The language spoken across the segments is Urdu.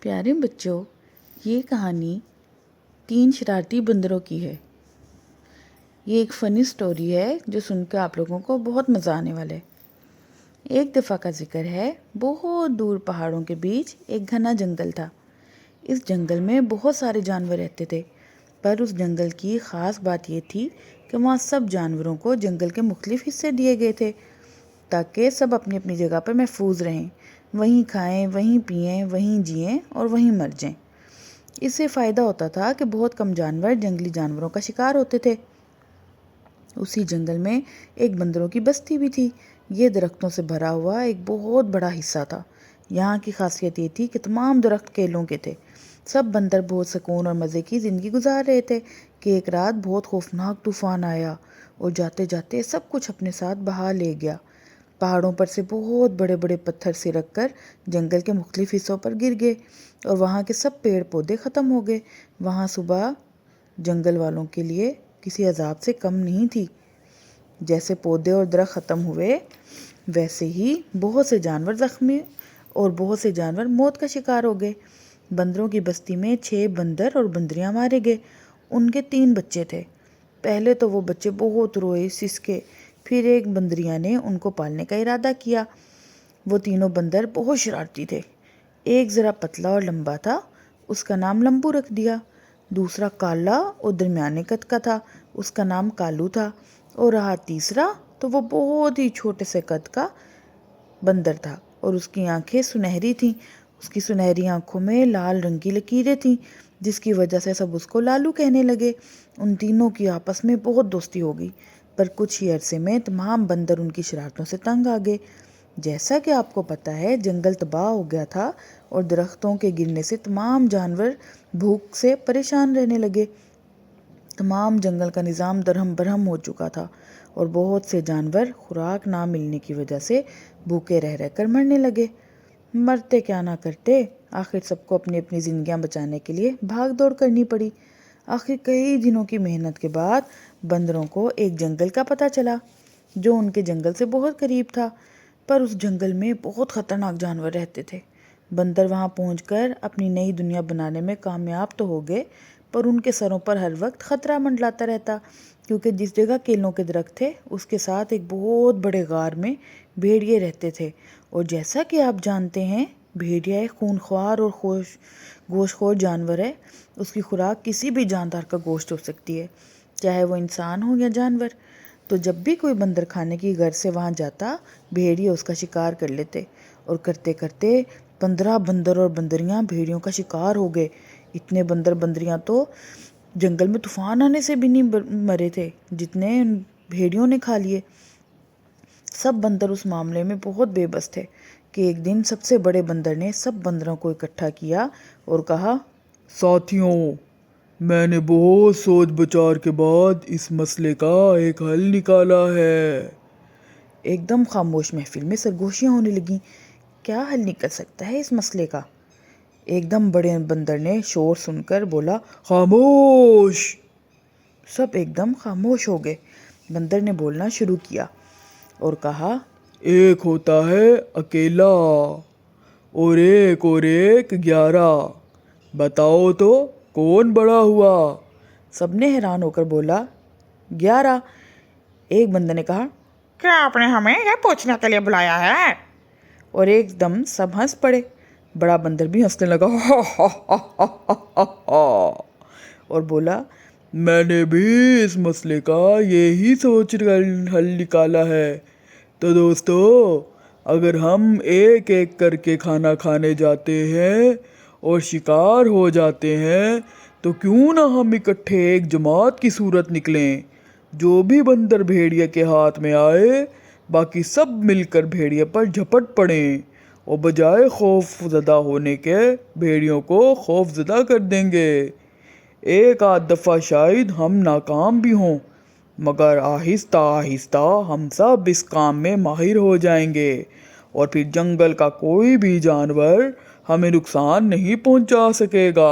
پیارے بچوں، یہ کہانی 3 شرارتی بندروں کی ہے۔ یہ ایک فنی سٹوری ہے جو سن کے آپ لوگوں کو بہت مزہ آنے والا ہے۔ ایک دفعہ کا ذکر ہے، بہت دور پہاڑوں کے بیچ ایک گھنا جنگل تھا۔ اس جنگل میں بہت سارے جانور رہتے تھے، پر اس جنگل کی خاص بات یہ تھی کہ وہاں سب جانوروں کو جنگل کے مختلف حصے دیے گئے تھے تاکہ سب اپنی اپنی جگہ پر محفوظ رہیں، وہیں کھائیں، وہیں پئیں، وہیں جئیں اور وہیں مر جائیں۔ اس سے فائدہ ہوتا تھا کہ بہت کم جانور جنگلی جانوروں کا شکار ہوتے تھے۔ اسی جنگل میں ایک بندروں کی بستی بھی تھی۔ یہ درختوں سے بھرا ہوا ایک بہت بڑا حصہ تھا۔ یہاں کی خاصیت یہ تھی کہ تمام درخت کیلوں کے تھے۔ سب بندر بہت سکون اور مزے کی زندگی گزار رہے تھے کہ ایک رات بہت خوفناک طوفان آیا اور جاتے جاتے سب کچھ اپنے ساتھ بہا لے گیا۔ پہاڑوں پر سے بہت بڑے بڑے پتھر سرک کر جنگل کے مختلف حصوں پر گر گئے اور وہاں کے سب پیڑ پودے ختم ہو گئے۔ وہاں صبح جنگل والوں کے لیے کسی عذاب سے کم نہیں تھی۔ جیسے پودے اور درخت ختم ہوئے، ویسے ہی بہت سے جانور زخمی اور بہت سے جانور موت کا شکار ہو گئے۔ بندروں کی بستی میں 6 بندر اور بندریاں مارے گئے۔ ان کے 3 بچے تھے۔ پہلے تو وہ بچے بہت روئے، سسکے، پھر ایک بندریا نے ان کو پالنے کا ارادہ کیا۔ وہ تینوں بندر بہت شرارتی تھے۔ ایک ذرا پتلا اور لمبا تھا، اس کا نام لمبو رکھ دیا۔ دوسرا کالا اور درمیانے قد کا تھا، اس کا نام کالو تھا۔ اور رہا تیسرا تو وہ بہت ہی چھوٹے سے قد کا بندر تھا اور اس کی آنکھیں سنہری تھیں۔ اس کی سنہری آنکھوں میں لال رنگ کی لکیریں تھیں، جس کی وجہ سے سب اس کو لالو کہنے لگے۔ ان تینوں کی آپس میں بہت دوستی ہو گئی، پر کچھ ہی عرصے میں تمام بندر ان کی شرارتوں سے تنگ آ گئے۔ جیسا کہ آپ کو پتہ ہے، جنگل تباہ ہو گیا تھا اور درختوں کے گرنے سے تمام جانور بھوک سے پریشان رہنے لگے۔ تمام جنگل کا نظام درہم برہم ہو چکا تھا اور بہت سے جانور خوراک نہ ملنے کی وجہ سے بھوکے رہ رہ کر مرنے لگے۔ مرتے کیا نہ کرتے، آخر سب کو اپنی اپنی زندگیاں بچانے کے لیے بھاگ دوڑ کرنی پڑی۔ آخر کئی دنوں کی محنت کے بعد بندروں کو ایک جنگل کا پتہ چلا جو ان کے جنگل سے بہت قریب تھا، پر اس جنگل میں بہت خطرناک جانور رہتے تھے۔ بندر وہاں پہنچ کر اپنی نئی دنیا بنانے میں کامیاب تو ہو گئے، پر ان کے سروں پر ہر وقت خطرہ منڈلاتا رہتا، کیونکہ جس جگہ کیلوں کے درخت تھے اس کے ساتھ ایک بہت بڑے غار میں بھیڑیے رہتے تھے۔ اور جیسا کہ آپ جانتے ہیں، بھیڑیا ایک خونخوار اور گوشت خور جانور ہے۔ اس کی خوراک کسی بھی جاندار کا گوشت ہو سکتی ہے، چاہے وہ انسان ہو یا جانور۔ تو جب بھی کوئی بندر کھانے کی غرض سے وہاں جاتا، بھیڑیے اس کا شکار کر لیتے اور کرتے کرتے 15 بندر اور بندریاں بھیڑیوں کا شکار ہو گئے۔ اتنے بندر بندریاں تو جنگل میں طوفان آنے سے بھی نہیں مرے تھے جتنے بھیڑیوں نے کھا لیے۔ سب بندر اس معاملے میں بہت بے بس تھے کہ ایک دن سب سے بڑے بندر نے سب بندروں کو اکٹھا کیا اور کہا، ساتھیوں، میں نے بہت سوچ بچار کے بعد اس مسئلے کا ایک حل نکالا ہے۔ ایک دم خاموش محفل میں سرگوشیاں ہونے لگیں۔ کیا حل نکل سکتا ہے اس مسئلے کا؟ ایک دم بڑے بندر نے شور سن کر بولا، خاموش! سب ایک دم خاموش ہو گئے۔ بندر نے بولنا شروع کیا اور کہا، ایک ہوتا ہے اکیلا اور ایک 11۔ بتاؤ تو کون بڑا ہوا؟ سب نے حیران ہو کر بولا، 11۔ ایک بندر نے کہا، کیا آپ نے ہمیں یہ پوچھنے کے لیے بلایا ہے؟ اور ایک دم سب ہنس پڑے۔ بڑا بندر بھی ہنسنے لگا اور بولا، میں نے بھی اس مسئلے کا یہی سوچ کر حل نکالا ہے۔ تو دوستو، اگر ہم ایک ایک کر کے کھانا کھانے جاتے ہیں اور شکار ہو جاتے ہیں تو کیوں نہ ہم اکٹھے ایک جماعت کی صورت نکلیں؟ جو بھی بندر بھیڑیے کے ہاتھ میں آئے، باقی سب مل کر بھیڑیے پر جھپٹ پڑیں اور بجائے خوف زدہ ہونے کے بھیڑیوں کو خوف زدہ کر دیں گے۔ ایک آدھ دفعہ شاید ہم ناکام بھی ہوں، مگر آہستہ آہستہ ہم سب اس کام میں ماہر ہو جائیں گے اور پھر جنگل کا کوئی بھی جانور ہمیں نقصان نہیں پہنچا سکے گا۔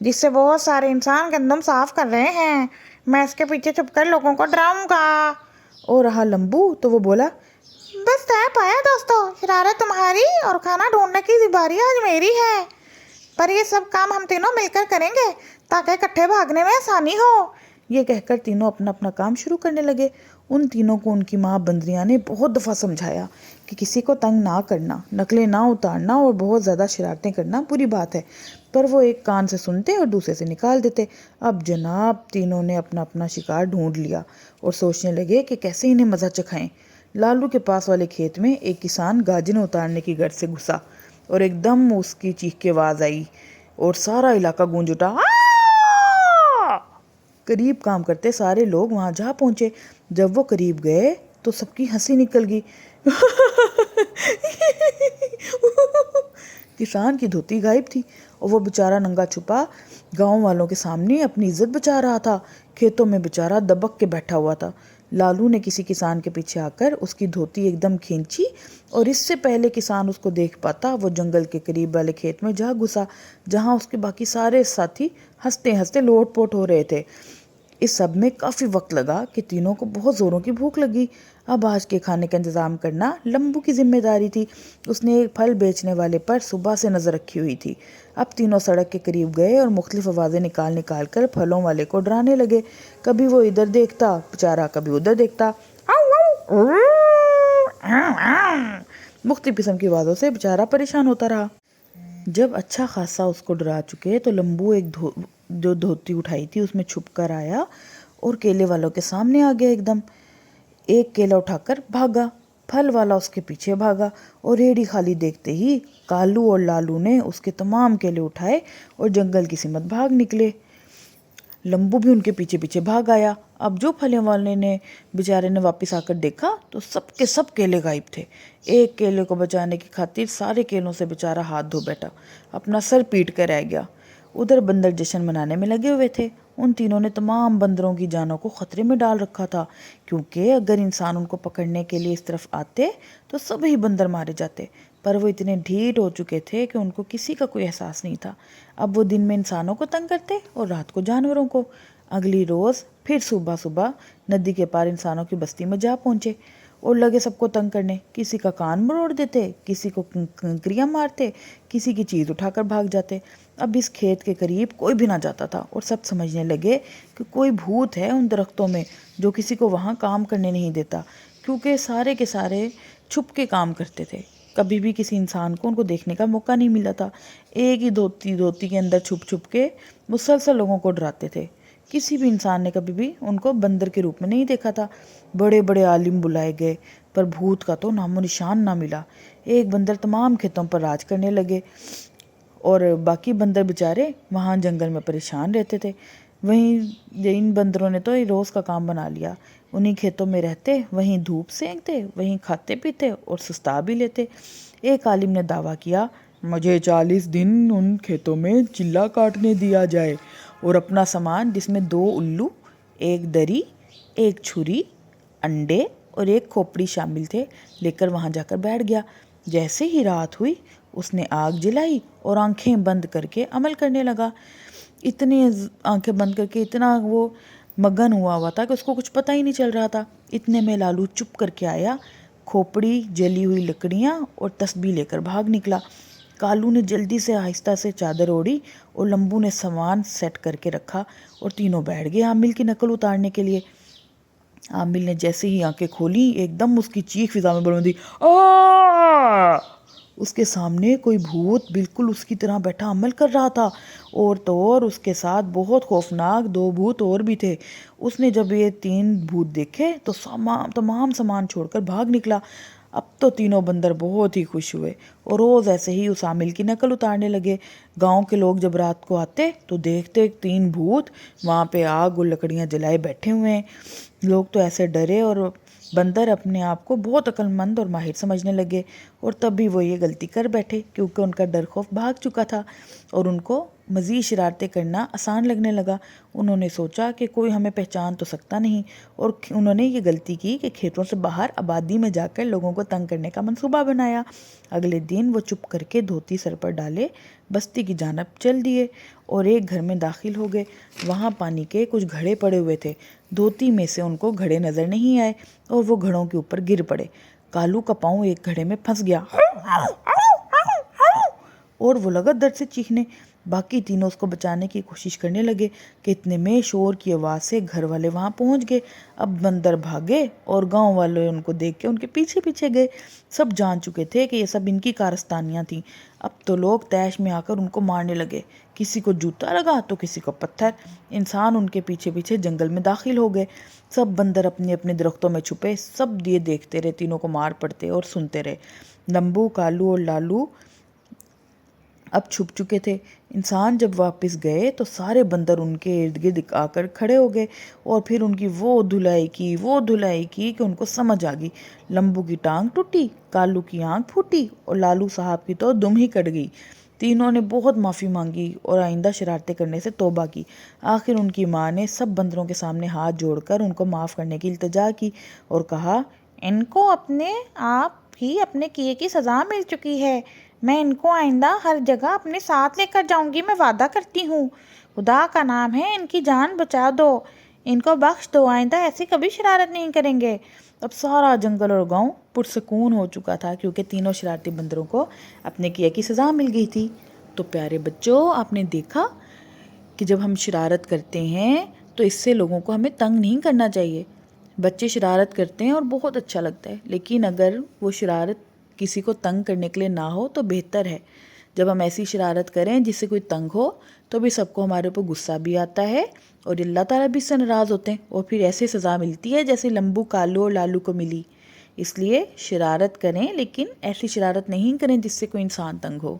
جس سے بہت سارے انسان گندم صاف کر رہے ہیں. میں اس کے پیچھے چھپ کر لوگوں کو ڈراؤں گا. اور رہا لمبو تو وہ بولا بس طے پایا دوستو، شرارت تمہاری اور کھانا ڈھونڈنے کی باری آج میری ہے. پر یہ سب کام ہم تینوں مل کر کریں گے تاکہ اکٹھے بھاگنے میں آسانی ہو. یہ کہہ کر تینوں اپنا اپنا کام شروع کرنے لگے. ان تینوں کو ان کی ماں بندریاں نے بہت دفعہ سمجھایا کہ کسی کو تنگ نہ کرنا، نقلیں نہ اتارنا اور بہت زیادہ شرارتیں کرنا بری بات ہے، پر وہ ایک کان سے سنتے اور دوسرے سے نکال دیتے. اب جناب تینوں نے اپنا اپنا شکار ڈھونڈ لیا اور سوچنے لگے کہ کیسے انہیں مزہ چکھائیں. لالو کے پاس والے کھیت میں ایک کسان گاجریں اتارنے کی غرض سے گھسا اور ایک دم اس کی چیخ کی آواز آئی اور سارا علاقہ گونج اٹھا. قریب کام کرتے سارے لوگ وہاں جا پہنچے. جب وہ قریب گئے تو سب کی ہنسی نکل گئی. کسان کی دھوتی غائب تھی اور وہ بیچارہ ننگا چھپا گاؤں والوں کے سامنے اپنی عزت بچا رہا تھا. کھیتوں میں بیچارہ دبک کے بیٹھا ہوا تھا. لالو نے کسی کسان کے پیچھے آ کر اس کی دھوتی ایک دم کھینچی اور اس سے پہلے کسان اس کو دیکھ پاتا وہ جنگل کے قریب والے کھیت میں جا گھسا جہاں اس کے باقی سارے ساتھی ہنستے ہنستے لوٹ پوٹ ہو رہے تھے. اس سب میں کافی وقت لگا کہ تینوں کو بہت زوروں کی بھوک لگی. اب آج کے کھانے کا انتظام کرنا لمبو کی ذمہ داری تھی. اس نے ایک پھل بیچنے والے پر صبح سے نظر رکھی ہوئی تھی. اب تینوں سڑک کے قریب گئے اور مختلف آوازیں نکال نکال کر پھلوں والے کو ڈرانے لگے. کبھی وہ ادھر دیکھتا بیچارہ، کبھی ادھر دیکھتا. مختلف قسم کی آوازوں سے بیچارہ پریشان ہوتا رہا. جب اچھا خاصا اس کو ڈرا چکے تو لمبو جو دھوتی اٹھائی تھی اس میں چھپ کر آیا اور کیلے والوں کے سامنے آ گیا. ایک دم ایک کیلا اٹھا کر بھاگا. پھل والا اس کے پیچھے بھاگا اور ریڑھی خالی دیکھتے ہی کالو اور لالو نے اس کے تمام کیلے اٹھائے اور جنگل کی سمت بھاگ نکلے. لمبو بھی ان کے پیچھے پیچھے بھاگ آیا. اب جو پھلیں والے نے بیچارے نے واپس آ کر دیکھا تو سب کے سب کیلے غائب تھے. ایک کیلے کو بچانے کی خاطر سارے کیلوں سے بیچارہ ہاتھ دھو بیٹھا، اپنا سر پیٹ کر رہ گیا. ادھر بندر جشن منانے میں لگے ہوئے تھے. ان تینوں نے تمام بندروں کی جانوں کو خطرے میں ڈال رکھا تھا، کیونکہ اگر انسان ان کو پکڑنے کے لیے اس طرف آتے تو سبھی بندر مارے جاتے. پر وہ اتنے ڈھیٹ ہو چکے تھے کہ ان کو کسی کا کوئی احساس نہیں تھا. اب وہ دن میں انسانوں کو تنگ کرتے اور رات کو جانوروں کو. اگلی روز پھر صبح صبح ندی کے پار انسانوں کی بستی میں جا پہنچے اور لگے سب کو تنگ کرنے. کسی کا کان مروڑ دیتے، کسی کو کنکریاں مارتے، کسی کی چیز اٹھا کر بھاگ جاتے. اب اس کھیت کے قریب کوئی بھی نہ جاتا تھا اور سب سمجھنے لگے کہ کوئی بھوت ہے ان درختوں میں جو کسی کو وہاں کام کرنے نہیں دیتا، کیونکہ سارے کے سارے چھپ کے کام کرتے تھے. کبھی بھی کسی انسان کو ان کو دیکھنے کا موقع نہیں ملا تھا. ایک ہی دھوتی کے اندر چھپ چھپ کے مسلسل لوگوں کو ڈراتے تھے. کسی بھی انسان نے کبھی بھی ان کو بندر کے روپ میں نہیں دیکھا تھا. بڑے بڑے عالم بلائے گئے پر بھوت کا تو نام و نشان نہ ملا. ایک بندر تمام کھیتوں پر راج کرنے لگے اور باقی بندر بیچارے وہاں جنگل میں پریشان رہتے تھے. وہیں ان بندروں نے تو روز کا کام بنا لیا. انہیں کھیتوں میں رہتے، وہیں دھوپ سینکتے، وہیں کھاتے پیتے اور سستا بھی لیتے. ایک عالم نے دعویٰ کیا، مجھے 40 دن ان کھیتوں میں چلہ کاٹنے دیا جائے اور اپنا سامان جس میں 2 الو، ایک دری، ایک چھری، انڈے اور ایک کھوپڑی شامل تھے لے کر وہاں جا کر بیٹھ گیا. جیسے ہی رات ہوئی اس نے آگ جلائی اور آنکھیں بند کر کے عمل کرنے لگا. اتنے آنکھیں بند کر کے اتنا وہ مگن ہوا تھا کہ اس کو کچھ پتہ ہی نہیں چل رہا تھا. اتنے میں لالو چپ کر کے آیا، کھوپڑی، جلی ہوئی لکڑیاں اور تسبیح لے کر بھاگ نکلا. کالو نے جلدی سے آہستہ سے چادر اوڑھی اور لمبو نے سامان سیٹ کر کے رکھا اور تینوں بیٹھ گئے عامل کی نقل اتارنے کے لیے. عامل نے جیسے ہی آنکھیں کھولی ایک دم اس کی چیخ فضا میں بلند ہوئی، آ! اس کے سامنے کوئی بھوت بالکل اس کی طرح بیٹھا عمل کر رہا تھا، اور تو اور اس کے ساتھ بہت خوفناک 2 بھوت اور بھی تھے. اس نے جب یہ 3 بھوت دیکھے تو تمام سامان چھوڑ کر بھاگ نکلا. اب تو تینوں بندر بہت ہی خوش ہوئے اور روز ایسے ہی اس عامل کی نقل اتارنے لگے. گاؤں کے لوگ جب رات کو آتے تو دیکھتے 3 بھوت وہاں پہ آگ اور لکڑیاں جلائے بیٹھے ہوئے ہیں. لوگ تو ایسے ڈرے اور بندر اپنے آپ کو بہت عقل مند اور ماہر سمجھنے لگے، اور تب بھی وہ یہ غلطی کر بیٹھے کیونکہ ان کا ڈر خوف بھاگ چکا تھا اور ان کو مزید شرارتیں کرنا آسان لگنے لگا۔ انہوں نے سوچا کہ کوئی ہمیں پہچان تو سکتا نہیں، اور انہوں نے یہ غلطی کی کہ کھیتوں سے باہر آبادی میں جا کر لوگوں کو تنگ کرنے کا منصوبہ بنایا۔ اگلے دن وہ چپ کر کے دھوتی سر پر ڈالے بستی کی جانب چل دیے اور ایک گھر میں داخل ہو گئے۔ وہاں پانی کے کچھ گھڑے پڑے ہوئے تھے۔ دھوتی میں سے ان کو گھڑے نظر نہیں آئے اور وہ گھڑوں کے اوپر گر پڑے۔ کالو کا پاؤں ایک گھڑے میں پھنس گیا اور وہ لگا درد سے چیخنے۔ باقی تینوں اس کو بچانے کی کوشش کرنے لگے کہ اتنے میں شور کی آواز سے گھر والے وہاں پہنچ گئے۔ اب بندر بھاگے اور گاؤں والے ان کو دیکھ کے ان کے پیچھے پیچھے گئے۔ سب جان چکے تھے کہ یہ سب ان کی کارستانیاں تھیں۔ اب تو لوگ طیش میں آ کر ان کو مارنے لگے، کسی کو جوتا لگا تو کسی کو پتھر۔ انسان ان کے پیچھے پیچھے جنگل میں داخل ہو گئے۔ سب بندر اپنے اپنے درختوں میں چھپے، سب یہ دیکھتے رہے، تینوں کو مار پڑتے اور سنتے رہے۔ لمبو، کالو اور لالو اب چھپ چکے تھے۔ انسان جب واپس گئے تو سارے بندر ان کے ارد گرد آ کر کھڑے ہو گئے اور پھر ان کی وہ دھلائی کی کہ ان کو سمجھ آ گئی۔ لمبو کی ٹانگ ٹوٹی، کالو کی آنکھ پھوٹی اور لالو صاحب کی تو دم ہی کٹ گئی۔ تینوں نے بہت معافی مانگی اور آئندہ شرارتیں کرنے سے توبہ کی۔ آخر ان کی ماں نے سب بندروں کے سامنے ہاتھ جوڑ کر ان کو معاف کرنے کی التجا کی اور کہا، ان کو اپنے آپ ہی اپنے کیے کی سزا مل چکی ہے۔ میں ان کو آئندہ ہر جگہ اپنے ساتھ لے کر جاؤں گی، میں وعدہ کرتی ہوں۔ خدا کا نام ہے، ان کی جان بچا دو، ان کو بخش دو، آئندہ ایسی کبھی شرارت نہیں کریں گے۔ اب سارا جنگل اور گاؤں پرسکون ہو چکا تھا کیونکہ تینوں شرارتی بندروں کو اپنے کیے کی سزا مل گئی تھی۔ تو پیارے بچوں، آپ نے دیکھا کہ جب ہم شرارت کرتے ہیں تو اس سے لوگوں کو ہمیں تنگ نہیں کرنا چاہیے۔ بچے شرارت کرتے ہیں اور بہت اچھا لگتا ہے، لیکن اگر وہ شرارت کسی کو تنگ کرنے کے لیے نہ ہو تو بہتر ہے۔ جب ہم ایسی شرارت کریں جس سے کوئی تنگ ہو تو بھی سب کو ہمارے اوپر غصہ بھی آتا ہے اور اللہ تعالیٰ بھی اس سے ناراض ہوتے ہیں، اور پھر ایسے سزا ملتی ہے جیسے لمبو، کالو اور لالو کو ملی۔ اس لیے شرارت کریں، لیکن ایسی شرارت نہیں کریں جس سے کوئی انسان تنگ ہو۔